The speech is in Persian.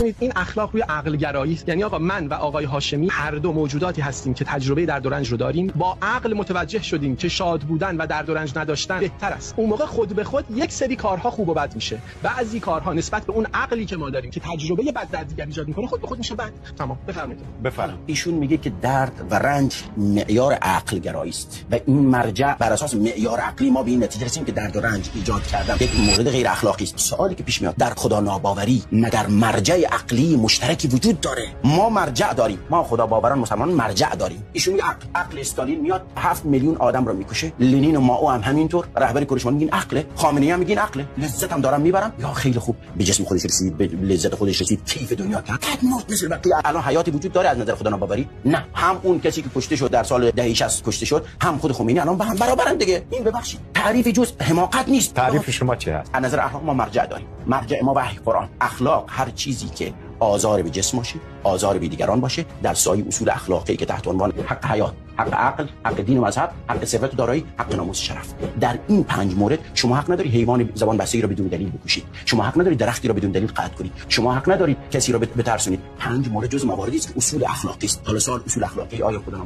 ببینید این اخلاق روی عقل گرایی است. یعنی آقا من و آقای هاشمی هر دو موجوداتی هستیم که تجربه درد و رنج رو داریم، با عقل متوجه شدیم که شاد بودن و درد و رنج نداشتن بهتر است. اون موقع خود به خود یک سری کارها خوب و بد میشه. بعضی کارها نسبت به اون عقلی که ما داریم که تجربه بد در دیگر ایجاد میکنه خود به خود میشه بد. تمام. بفرمایید. ایشون میگه که درد و رنج معیار عقل گرایی است و این مرجع بر اساس معیار عقلی ما به این نتیجه رسیدیم که درد و رنج ایجاد کردن یک مورد غیر اخلاقی است. سوالی که پیش میاد، در خدا ناباوری مگر مرجع عقلی مشترکی وجود داره؟ ما مرجع داریم، ما خدا باوران مسلمانان مرجع داریم. ایشون میگه عقل استالین میاد 7 میلیون آدم رو میکشه، لنین و مائو هم همینطور، رهبر کورشمان میگین عقله، خامنه‌ای هم میگین عقله، لذت هم دارم میبرم. یا خیلی خوب به جسم خودش رسید، به لذت خودش رسید، کیف دنیا کرد، مرد مثل بقیه. الان حیاتی وجود داره از نظر خدا ناباوری؟ نه. هم اون کسی که کشته شد در سال دهه 60 کشته شد، هم خود خمینی الان با هم برابرن دیگه. این ببخشید تعریف جز حماقت نیست. تعریف شما چه هست؟ از نظر اخلاق ما مرجع داریم. مرجع ما وحی قرآن. اخلاق هر چیزی که آزار به جسم باشه، آزار به دیگران باشه، در سایه اصول اخلاقی که تحت عنوان حق حیات، حق عقل، حق دین و مذهب، حق ثروت و دارایی، حق ناموس شرف، در این 5 مورد شما حق نداری حیوان زبان بستگی را بدون دلیل بکشید، شما حق نداری درختی را بدون دلیل قطع کنید، شما حق ندارید کسی را بترسونید. 5 مورد جز مواردی است که اصول اخلاقی است. حالا سوال اصول اخلاقی آیا خدا